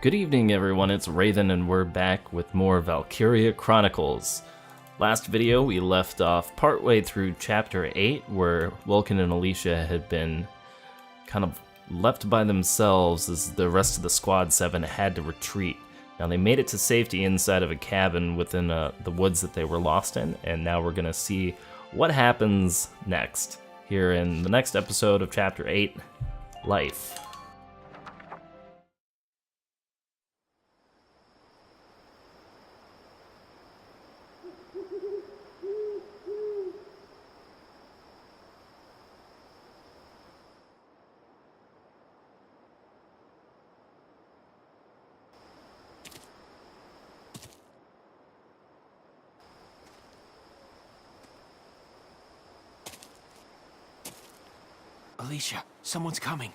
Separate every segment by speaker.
Speaker 1: Good evening, everyone. It's Raidhyn, and we're back with more Valkyria Chronicles. Last video, we left off partway through Chapter 8, where Welkin and Alicia had been kind of left by themselves as the rest of the Squad 7 had to retreat. Now, they made it to safety inside of a cabin within the woods that they were lost in, and now we're going to see what happens next, here in the next episode of Chapter 8, Life.
Speaker 2: Alicia, someone's coming.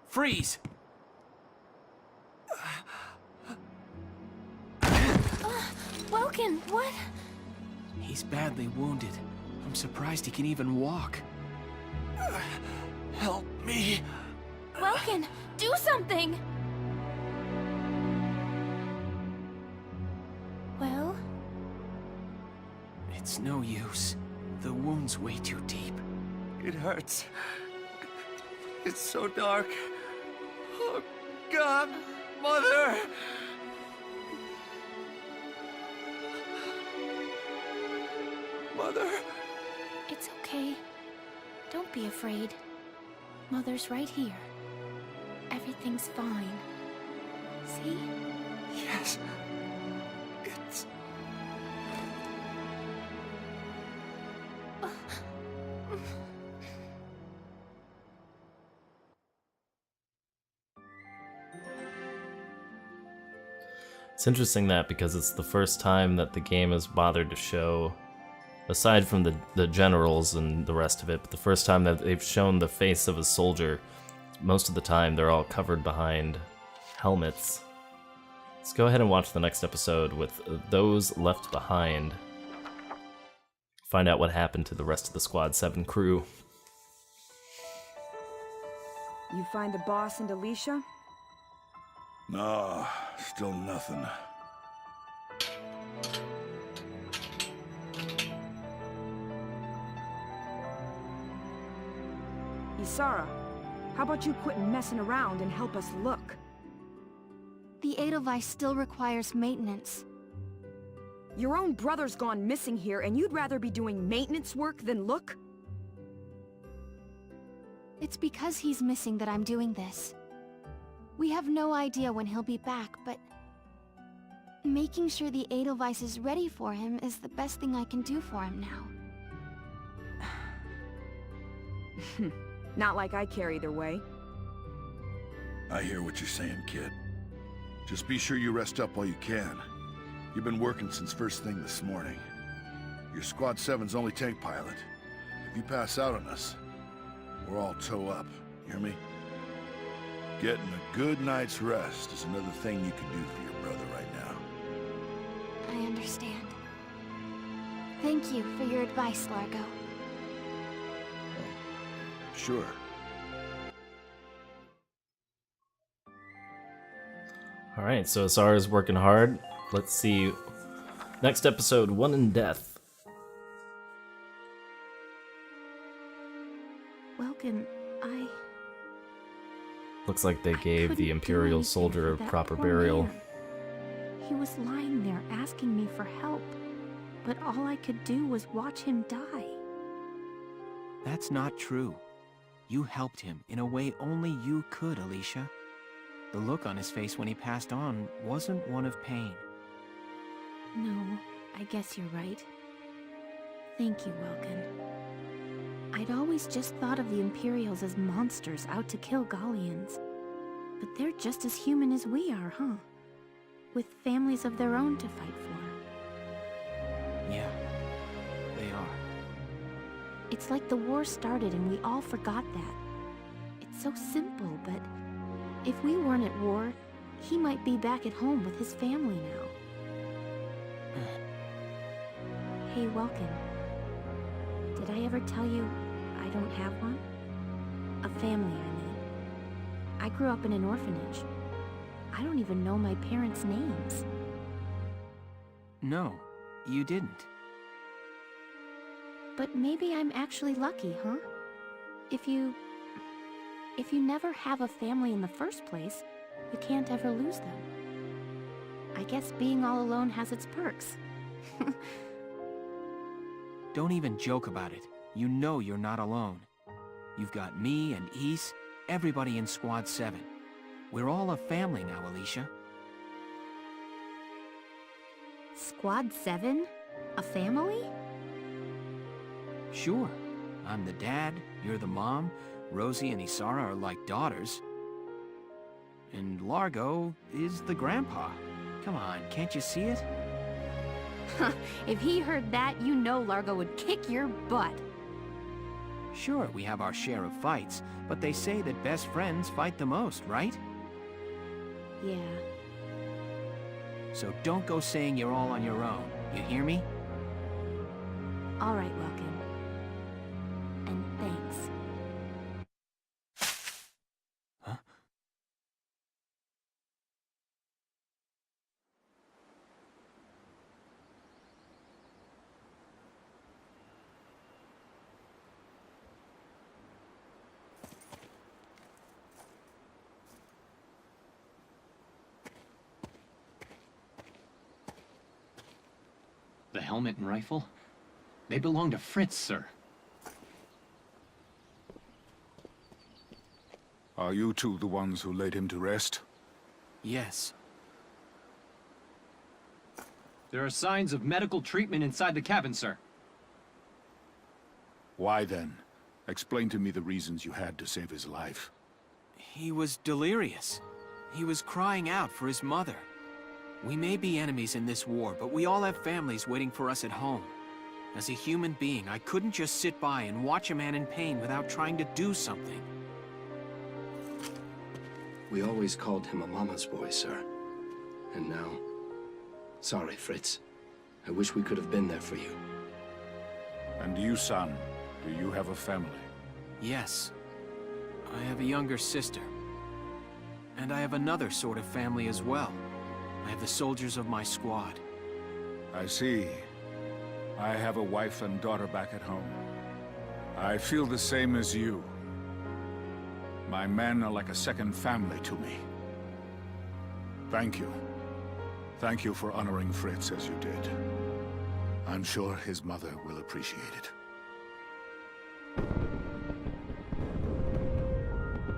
Speaker 2: Freeze!
Speaker 3: Welkin, what?
Speaker 2: He's badly wounded. I'm surprised he can even walk. Help me.
Speaker 3: Welkin, do something! Well?
Speaker 2: It's no use. The wound's way too deep. It hurts. It's so dark. Oh, God, Mother! Mother!
Speaker 3: It's okay. Don't be afraid. Mother's right here. Everything's fine. See?
Speaker 2: Yes. It's...
Speaker 1: It's interesting that because it's the first time that the game has bothered to show, aside from the generals and the rest of it, but the first time that they've shown the face of a soldier. Most of the time they're all covered behind helmets. Let's go ahead and watch the next episode with those left behind. Find out what happened to the rest of the Squad 7 crew.
Speaker 4: You find the boss and Alicia?
Speaker 5: Nah, still nothing.
Speaker 4: Isara, how about you quit messing around and help us look?
Speaker 3: The Edelweiss still requires maintenance.
Speaker 4: Your own brother's gone missing here, and you'd rather be doing maintenance work than look?
Speaker 3: It's because he's missing that I'm doing this. We have no idea when he'll be back, but making sure the Edelweiss is ready for him is the best thing I can do for him now.
Speaker 4: Not like I care either way.
Speaker 5: I hear what you're saying, kid. Just be sure you rest up while you can. You've been working since first thing this morning. You're Squad 7's only tank pilot. If you pass out on us, we're all toe up. Hear me? Getting a good night's rest is another thing you can do for your brother right now.
Speaker 3: I understand. Thank you for your advice, Largo.
Speaker 5: Sure.
Speaker 1: Alright, so Isara's working hard. Let's see. Next episode, One in Death.
Speaker 3: Welkin,
Speaker 1: Looks like they gave the Imperial soldier a proper burial.
Speaker 3: He was lying there asking me for help, but all I could do was watch him die.
Speaker 2: That's not true. You helped him in a way only you could, Alicia. The look on his face when he passed on wasn't one of pain.
Speaker 3: No, I guess you're right. Thank you, Welkin. I'd always just thought of the Imperials as monsters out to kill Gallians. But they're just as human as we are, huh? With families of their own to fight for.
Speaker 2: Yeah, they are.
Speaker 3: It's like the war started and we all forgot that. It's so simple, but if we weren't at war, he might be back at home with his family now. Hey, Welkin. Did I ever tell you I don't have one? A family, I mean. I grew up in an orphanage. I don't even know my parents' names.
Speaker 2: No, you didn't.
Speaker 3: But maybe I'm actually lucky, huh? If you never have a family in the first place, you can't ever lose them. I guess being all alone has its perks.
Speaker 2: Don't even joke about it. You know you're not alone. You've got me and Ys, everybody in Squad 7. We're all a family now, Alicia.
Speaker 3: Squad 7? A family?
Speaker 2: Sure. I'm the dad, you're the mom, Rosie and Isara are like daughters. And Largo is the grandpa. Come on, can't you see it?
Speaker 3: If he heard that, you know Largo would kick your butt.
Speaker 2: Sure, we have our share of fights, but they say that best friends fight the most, right?
Speaker 3: Yeah.
Speaker 2: So don't go saying you're all on your own, you hear me?
Speaker 3: All right, Welkin. And thanks.
Speaker 2: Huh?
Speaker 6: The helmet and rifle? They belong to Fritz, sir.
Speaker 7: Are you two the ones who laid him to rest?
Speaker 2: Yes.
Speaker 6: There are signs of medical treatment inside the cabin, sir.
Speaker 7: Why then? Explain to me the reasons you had to save his life.
Speaker 2: He was delirious. He was crying out for his mother. We may be enemies in this war, but we all have families waiting for us at home. As a human being, I couldn't just sit by and watch a man in pain without trying to do something.
Speaker 8: We always called him a mama's boy, sir. And now... Sorry, Fritz. I wish we could have been there for you.
Speaker 7: And you, son, do you have a family?
Speaker 2: Yes. I have a younger sister. And I have another sort of family as well. I have the soldiers of my squad.
Speaker 7: I see. I have a wife and daughter back at home. I feel the same as you. My men are like a second family to me. Thank you. Thank you for honoring Fritz as you did. I'm sure his mother will appreciate it.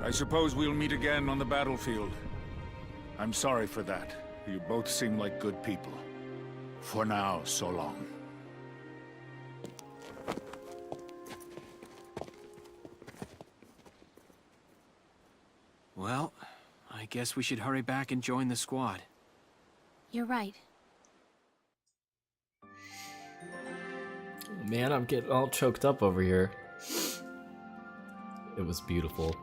Speaker 7: I suppose we'll meet again on the battlefield. I'm sorry for that. You both seem like good people. For now, so long.
Speaker 2: Well, I guess we should hurry back and join the squad.
Speaker 3: You're right.
Speaker 1: Man, I'm getting all choked up over here. It was beautiful.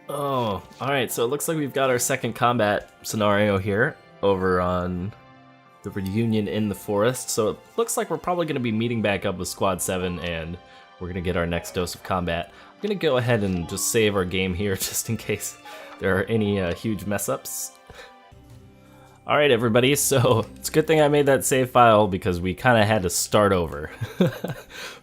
Speaker 1: Oh, alright, so it looks like we've got our second combat scenario here over on the reunion in the forest. So it looks like we're probably going to be meeting back up with Squad 7 and we're going to get our next dose of combat. I'm going to go ahead and just save our game here just in case there are any huge mess-ups. Alright everybody, so it's a good thing I made that save file because we kind of had to start over.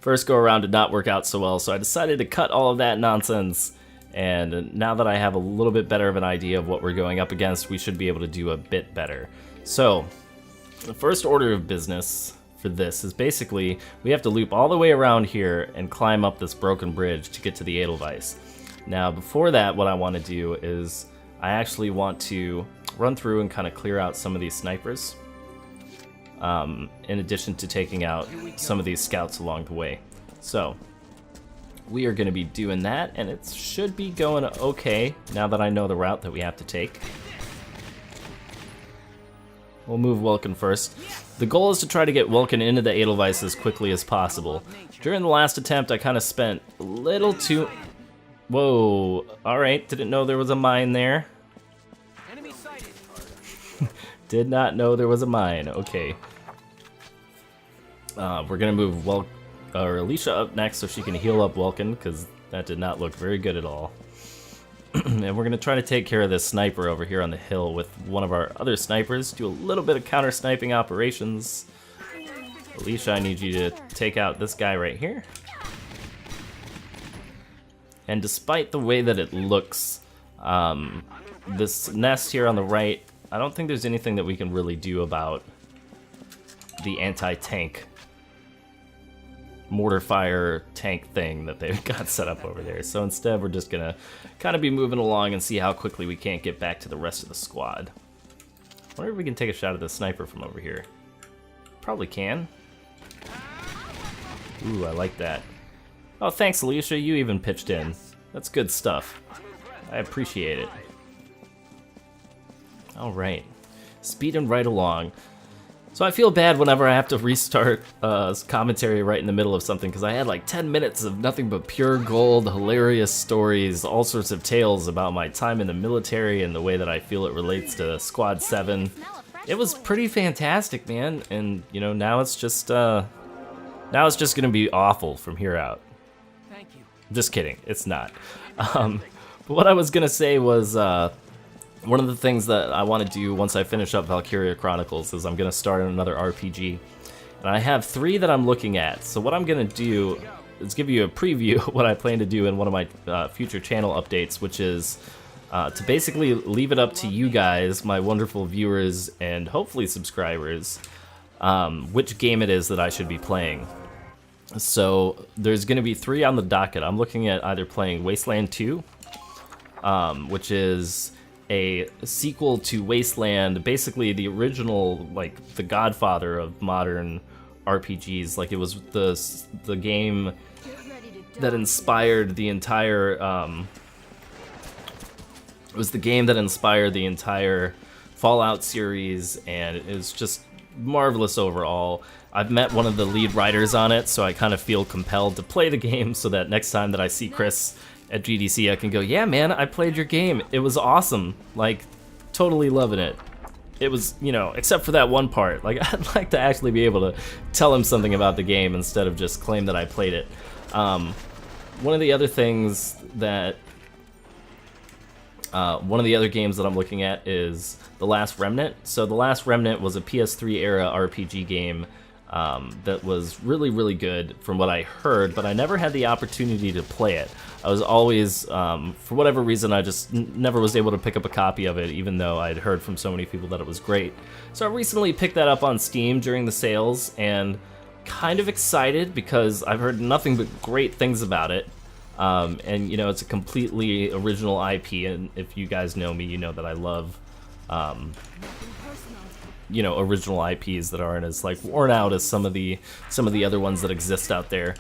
Speaker 1: First go around did not work out so well, so I decided to cut all of that nonsense. And now that I have a little bit better of an idea of what we're going up against, we should be able to do a bit better. So, the first order of business for this is basically we have to loop all the way around here and climb up this broken bridge to get to the Edelweiss. Now, before that, what I want to do is I actually want to run through and kind of clear out some of these snipers, in addition to taking out some of these scouts along the way. So, we are going to be doing that, and it should be going okay now that I know the route that we have to take. We'll move Welkin first. The goal is to try to get Welkin into the Edelweiss as quickly as possible. During the last attempt, I kind of spent a little too... Whoa, alright, didn't know there was a mine there. Did not know there was a mine. Okay. We're gonna move Alicia up next so she can heal up Welkin, because that did not look very good at all. And we're gonna try to take care of this sniper over here on the hill with one of our other snipers. Do a little bit of counter sniping operations. Alicia, I need you to take out this guy right here. And despite the way that it looks, this nest here on the right, I don't think there's anything that we can really do about the anti-tank mortar fire tank thing that they've got set up over there. So instead we're just gonna kind of be moving along and see how quickly we can't get back to the rest of the squad. I wonder if we can take a shot at the sniper from over here. Probably can. Ooh, I like that. Oh, thanks, Alicia. You even pitched in. That's good stuff. I appreciate it. Alright. Speeding right along. So I feel bad whenever I have to restart commentary right in the middle of something, because I had like 10 minutes of nothing but pure gold, hilarious stories, all sorts of tales about my time in the military and the way that I feel it relates to Squad 7. It was pretty fantastic, man, and you know, now it's just gonna be awful from here out.
Speaker 2: Thank you.
Speaker 1: Just kidding, it's not. But what I was gonna say was, one of the things that I want to do once I finish up Valkyria Chronicles is I'm going to start another RPG. And I have 3 that I'm looking at. So what I'm going to do is give you a preview of what I plan to do in one of my future channel updates, which is to basically leave it up to you guys, my wonderful viewers and hopefully subscribers, which game it is that I should be playing. So there's going to be 3 on the docket. I'm looking at either playing Wasteland 2, which is a sequel to Wasteland, basically the original, like the godfather of modern RPGs. Like it was the game that inspired the entire Fallout series, and it's just marvelous overall. I've met one of the lead writers on it, so I kind of feel compelled to play the game so that next time that I see Chris at GDC, I can go, yeah, man, I played your game. It was awesome. Like, totally loving it. It was, you know, except for that one part. Like, I'd like to actually be able to tell him something about the game instead of just claim that I played it. One of the other things that, one of the other games that I'm looking at is The Last Remnant. So The Last Remnant was a PS3 era RPG game that was really, really good from what I heard, but I never had the opportunity to play it. I was always, for whatever reason, I just never was able to pick up a copy of it, even though I'd heard from so many people that it was great. So I recently picked that up on Steam during the sales, and kind of excited because I've heard nothing but great things about it. And, you know, it's a completely original IP, and if you guys know me, you know that I love you know, original IPs that aren't as like worn out as some of the other ones that exist out there.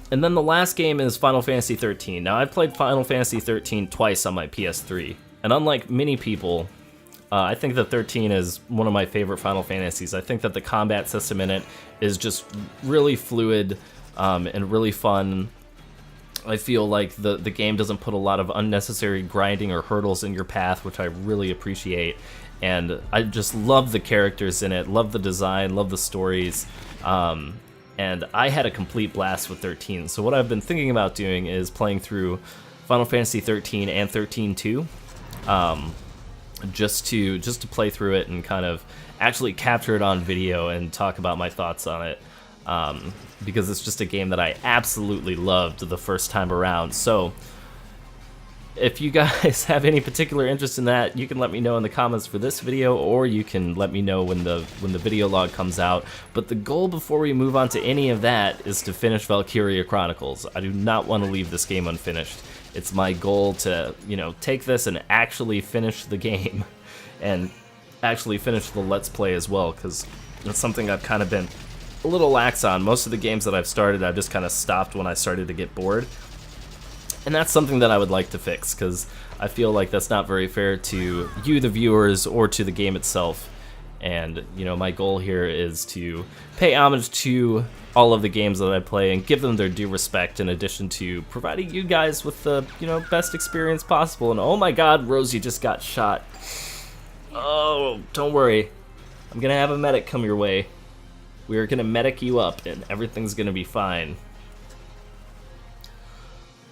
Speaker 1: And then the last game is Final Fantasy 13. Now, I've played Final Fantasy 13 twice on my PS3, and unlike many people, I think that 13 is one of my favorite Final Fantasies. I think that the combat system in it is just really fluid and really fun. I feel like the game doesn't put a lot of unnecessary grinding or hurdles in your path, which I really appreciate. And I just love the characters in it, love the design, love the stories. And I had a complete blast with 13. So what I've been thinking about doing is playing through Final Fantasy 13 and 13-2, just to play through it and kind of actually capture it on video and talk about my thoughts on it, because it's just a game that I absolutely loved the first time around. So if you guys have any particular interest in that, you can let me know in the comments for this video, or you can let me know when the video log comes out. But the goal before we move on to any of that is to finish Valkyria Chronicles. I do not want to leave this game unfinished. It's my goal to, you know, take this and actually finish the game, and actually finish the Let's Play as well, because that's something I've kind of been a little lax on. Most of the games that I've started, I've just kind of stopped when I started to get bored. And that's something that I would like to fix, because I feel like that's not very fair to you, the viewers, or to the game itself. And, you know, my goal here is to pay homage to all of the games that I play and give them their due respect, in addition to providing you guys with the, you know, best experience possible. And oh my god, Rosie just got shot. Oh, don't worry. I'm gonna have a medic come your way. We are gonna medic you up, and everything's gonna be fine.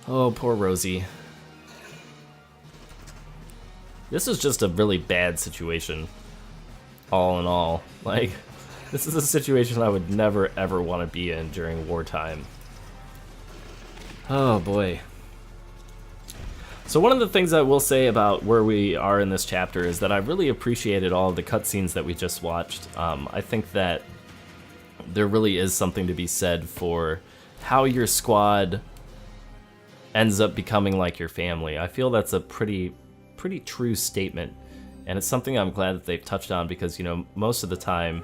Speaker 1: Oh, poor Rosie. This is just a really bad situation, all in all. Like, this is a situation I would never ever want to be in during wartime. Oh boy. So one of the things I will say about where we are in this chapter is that I really appreciated all of the cutscenes that we just watched. I think that there really is something to be said for how your squad ends up becoming like your family. I feel that's a pretty true statement, and it's something I'm glad that they've touched on, because, you know, most of the time,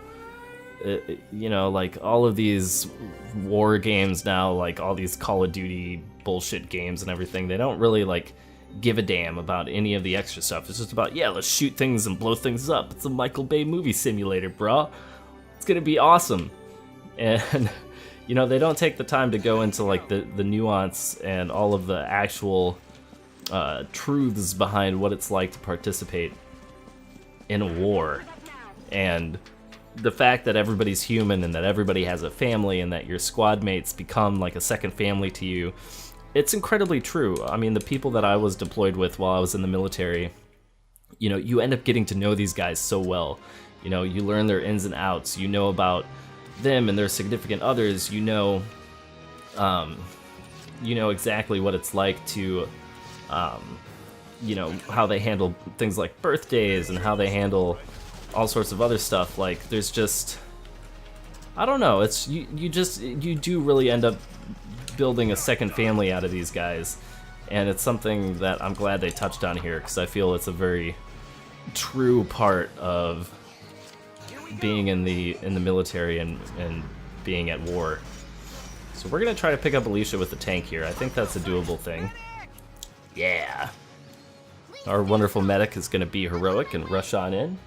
Speaker 1: you know, like all of these war games now, like all these Call of Duty bullshit games and everything, they don't really like give a damn about any of the extra stuff. It's just about, yeah, let's shoot things and blow things up. It's a Michael Bay movie simulator, bro. It's gonna be awesome. And you know, they don't take the time to go into like the nuance and all of the actual truths behind what it's like to participate in a war, and the fact that everybody's human and that everybody has a family and that your squad mates become like a second family to you. It's incredibly true. I mean, the people that I was deployed with while I was in the military, you know, you end up getting to know these guys so well. You know, you learn their ins and outs, you know about them and their significant others, you know exactly what it's like to you know, how they handle things like birthdays and how they handle all sorts of other stuff. Like, there's just, I don't know, it's you do really end up building a second family out of these guys, and it's something that I'm glad they touched on here, because I feel it's a very true part of being in the military and being at war. So we're gonna try to pick up Alicia with the tank here. I think that's a doable thing. Yeah. Our wonderful medic is gonna be heroic and rush on in.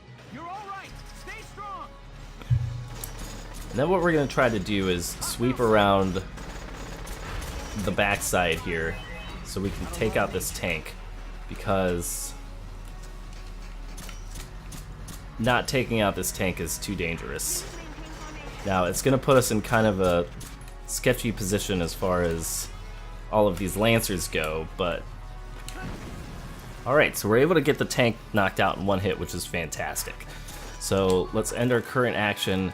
Speaker 1: And then what we're gonna try to do is sweep around the backside here so we can take out this tank, because not taking out this tank is too dangerous. Now, it's gonna put us in kind of a sketchy position as far as all of these lancers go, but alright, so we're able to get the tank knocked out in one hit, which is fantastic. So let's end our current action,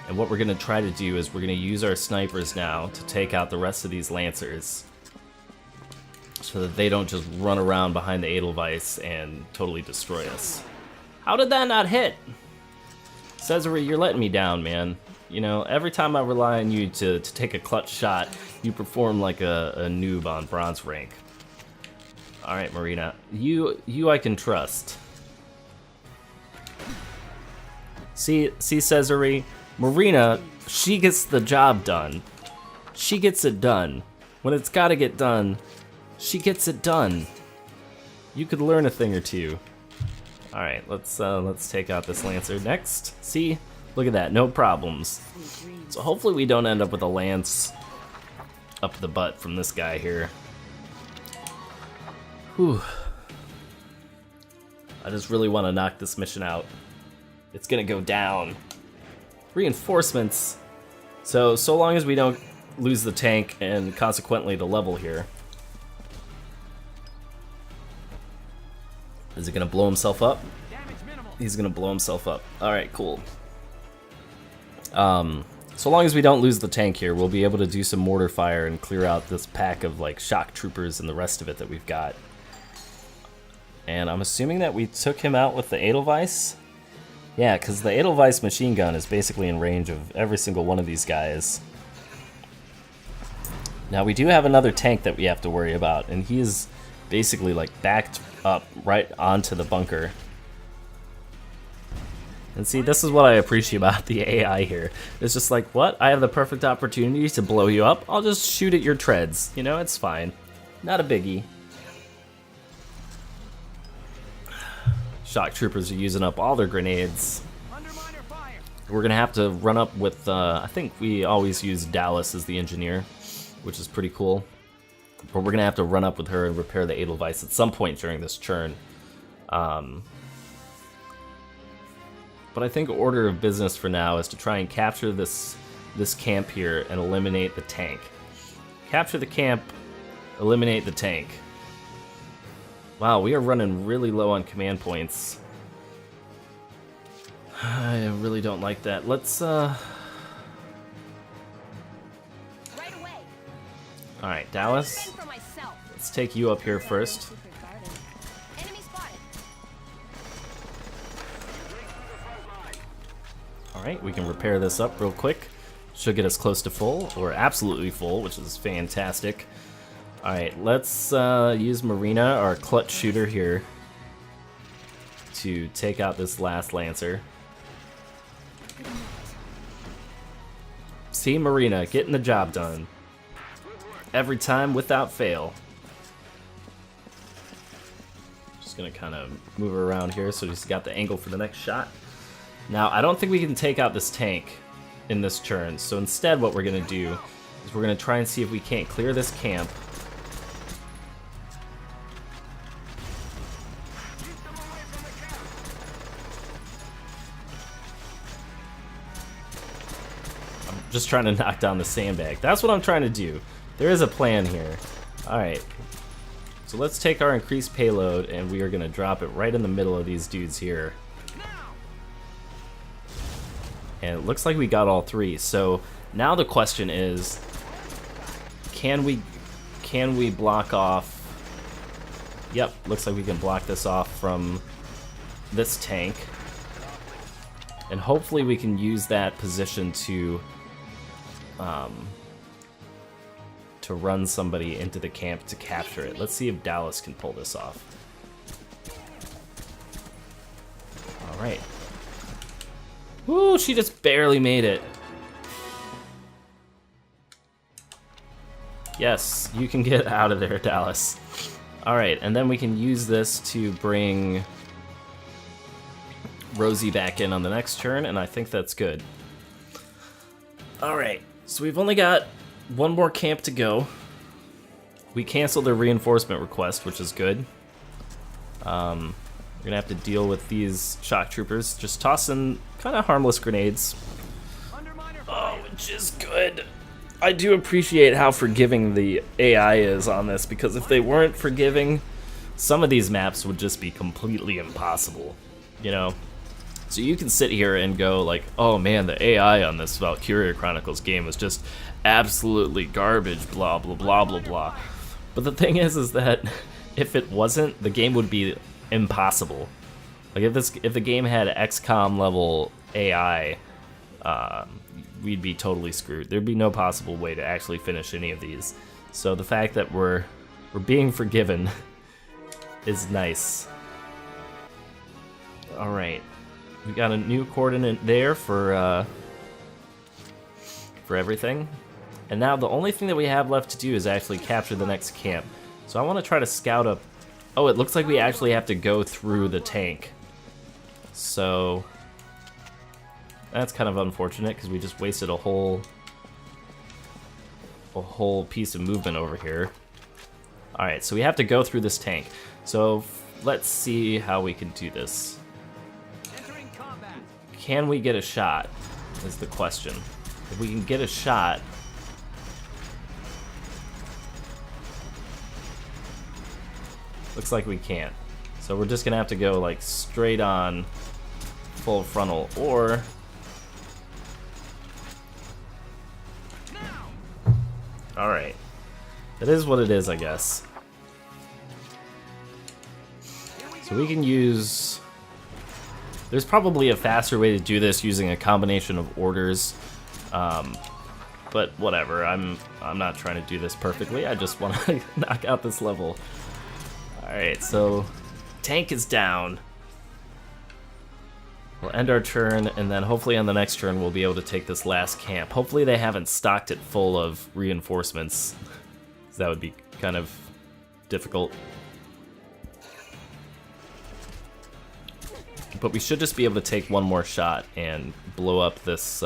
Speaker 1: and what we're going to try to do is we're going to use our snipers now to take out the rest of these lancers, so that they don't just run around behind the Edelweiss and totally destroy us. How did that not hit? Cesare, you're letting me down, man. You know, every time I rely on you to take a clutch shot, you perform like a noob on bronze rank. Alright, Marina. You I can trust. See, Cesare? Marina, she gets the job done. She gets it done. When it's gotta get done, she gets it done. You could learn a thing or two. Alright, let's take out this Lancer next. See? Look at that, no problems. So hopefully we don't end up with a lance up the butt from this guy here. Whew. I just really want to knock this mission out. It's gonna go down. Reinforcements. So long as we don't lose the tank and consequently the level here. Is it gonna blow himself up? He's gonna blow himself up. Alright, cool. So long as we don't lose the tank here, we'll be able to do some mortar fire and clear out this pack of like shock troopers and the rest of it that we've got. And I'm assuming that we took him out with the Edelweiss? Yeah, because the Edelweiss machine gun is basically in range of every single one of these guys. Now we do have another tank that we have to worry about, and he is basically like backed up right onto the bunker. And see, this is what I appreciate about the AI here. It's just like, what? I have the perfect opportunity to blow you up? I'll just shoot at your treads. You know, it's fine. Not a biggie. Shock troopers are using up all their grenades. We're gonna have to run up with, I think we always use Dallas as the engineer, which is pretty cool. But we're gonna have to run up with her and repair the Edelweiss at some point during this churn. But I think order of business for now is to try and capture this camp here and eliminate the tank. Capture the camp, eliminate the tank. Wow, we are running really low on command points. I really don't like that. Let's
Speaker 4: Right away.
Speaker 1: Alright, Dallas.
Speaker 4: Fend for myself.
Speaker 1: Let's take you up here first.
Speaker 4: Enemy spotted.
Speaker 1: Alright, we can repair this up real quick. Should get us close to full, or absolutely full, which is fantastic. Alright, let's use Marina, our clutch shooter here, to take out this last Lancer. See, Marina, getting the job done. Every time without fail. Just gonna kind of move her around here so she's got the angle for the next shot. Now, I don't think we can take out this tank in this turn, so instead what we're gonna do is we're gonna try and see if we can't clear this camp. I'm just trying to knock down the sandbag. That's what I'm trying to do. There is a plan here. Alright. So let's take our increased payload and we are gonna drop it right in the middle of these dudes here. And it looks like we got all three. So now the question is, can we block off? Yep, looks like we can block this off from this tank. And hopefully we can use that position to run somebody into the camp to capture it. Let's see if Dallas can pull this off. All right. Woo, she just barely made it. Yes, you can get out of there, Dallas. Alright, and then we can use this to bring Rosie back in on the next turn, and I think that's good. Alright, so we've only got one more camp to go. We canceled their reinforcement request, which is good. We're gonna have to deal with these shock troopers, just tossing kind of harmless grenades. Oh, which is good. I do appreciate how forgiving the AI is on this, because if they weren't forgiving, some of these maps would just be completely impossible, you know? So you can sit here and go like, oh man, the AI on this Valkyria Chronicles game was just absolutely garbage, blah, blah, blah, blah, blah. But the thing is that if it wasn't, the game would be impossible. Like if the game had XCOM level AI, we'd be totally screwed. There'd be no possible way to actually finish any of these. So the fact that we're being forgiven is nice. All right, we got a new coordinate there for everything. And now the only thing that we have left to do is actually capture the next camp. So I want to try to scout up. Oh, it looks like we actually have to go through the tank. So that's kind of unfortunate because we just wasted a whole piece of movement over here. All right, so we have to go through this tank. So let's see how we can do this. Can we get a shot is the question. If we can get a shot, looks like we can't. So we're just gonna have to go like straight on full frontal, or alright. It is what it is, I guess. So we can use... There's probably a faster way to do this using a combination of orders. But whatever, I'm not trying to do this perfectly. I just want to knock out this level. Alright, so tank is down. We'll end our turn, and then hopefully on the next turn we'll be able to take this last camp. Hopefully they haven't stocked it full of reinforcements. That would be kind of difficult. But we should just be able to take one more shot and blow up this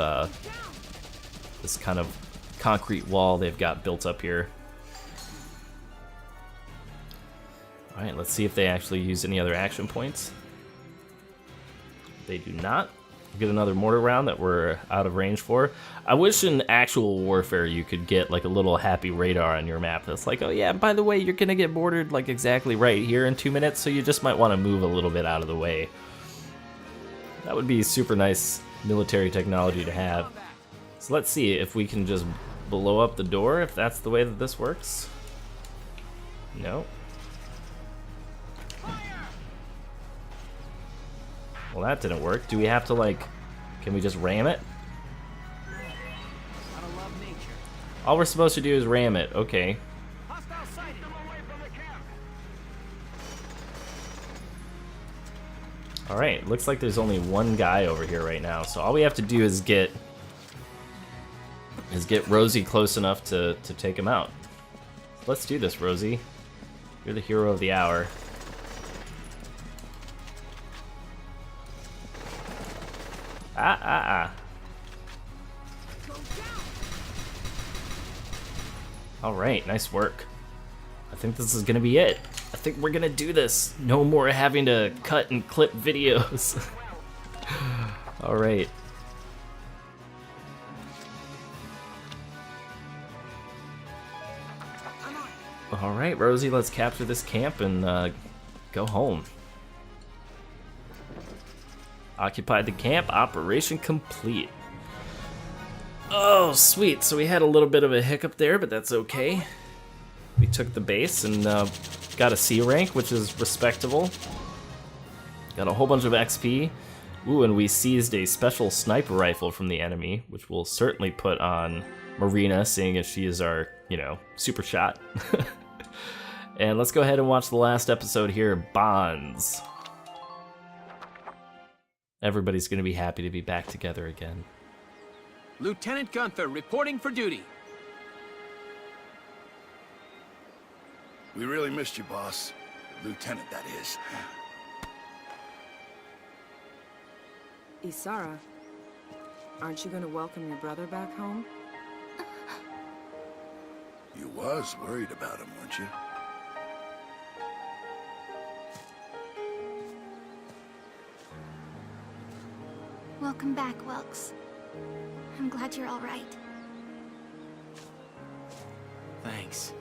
Speaker 1: this kind of concrete wall they've got built up here. Alright, let's see if they actually use any other action points. They do not. get another mortar round that we're out of range for. I wish in actual warfare you could get like a little happy radar on your map that's like, oh yeah, by the way, you're gonna get mortared like exactly right here in 2 minutes, so you just might want to move a little bit out of the way. That would be super nice military technology to have. So let's see if we can just blow up the door, if that's the way that this works. No. Well, that didn't work. Do we have to, like, can we just ram it? All we're supposed to do is ram it. Okay. Alright, looks like there's only one guy over here right now, so all we have to do is get Rosie close enough to take him out. Let's do this, Rosie. You're the hero of the hour. Alright, nice work. I think this is gonna be it. I think we're gonna do this. No more having to cut and clip videos. Alright. Alright, Rosie, let's capture this camp and go home. Occupied the camp, operation complete. Oh, sweet. So we had a little bit of a hiccup there, but that's okay. We took the base and got a C rank, which is respectable. Got a whole bunch of XP. Ooh, and we seized a special sniper rifle from the enemy, which we'll certainly put on Marina, seeing as she is our, you know, super shot. And let's go ahead and watch the last episode here, Bonds. Everybody's gonna be happy to be back together again.
Speaker 2: Lieutenant Gunther reporting for duty.
Speaker 5: We really missed you, boss. Lieutenant, that is.
Speaker 4: Isara, aren't you gonna welcome your brother back home?
Speaker 5: You was worried about him, weren't you?
Speaker 3: Welcome back, Welks. I'm glad you're all right.
Speaker 2: Thanks.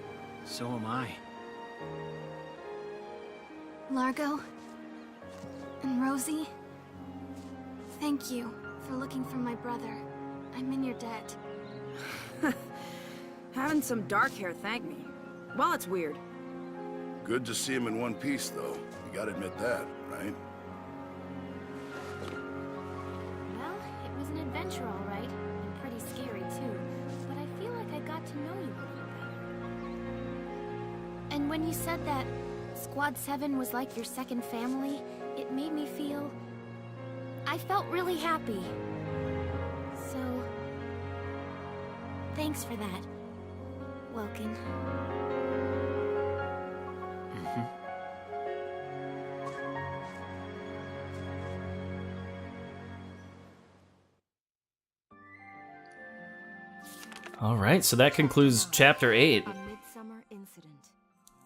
Speaker 2: So am I.
Speaker 3: Largo and Rosie, thank you for looking for my brother. I'm in your debt.
Speaker 4: Having some dark hair thank me. Well, it's weird.
Speaker 5: Good to see him in one piece, though. You gotta admit that, right?
Speaker 3: Well, it was an adventure, all right. And pretty scary, too. But I feel like I got to know you a little better. And when you said that Squad 7 was like your second family, it made me feel... I felt really happy. So... thanks for that, Welkin.
Speaker 1: Alright, so that concludes Chapter 8.
Speaker 4: A Midsummer Incident.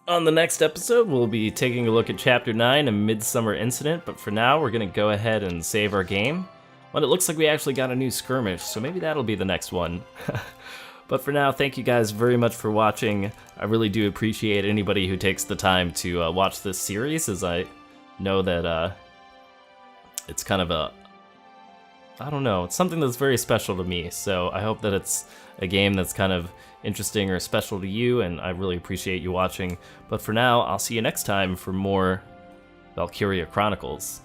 Speaker 1: On the next episode, we'll be taking a look at Chapter 9, A Midsummer Incident, but for now, we're going to go ahead and save our game. Well, it looks like we actually got a new skirmish, so maybe that'll be the next one. But for now, thank you guys very much for watching. I really do appreciate anybody who takes the time to watch this series, as I know that it's kind of a... I don't know, it's something that's very special to me, so I hope that it's a game that's kind of interesting or special to you, and I really appreciate you watching. But for now, I'll see you next time for more Valkyria Chronicles.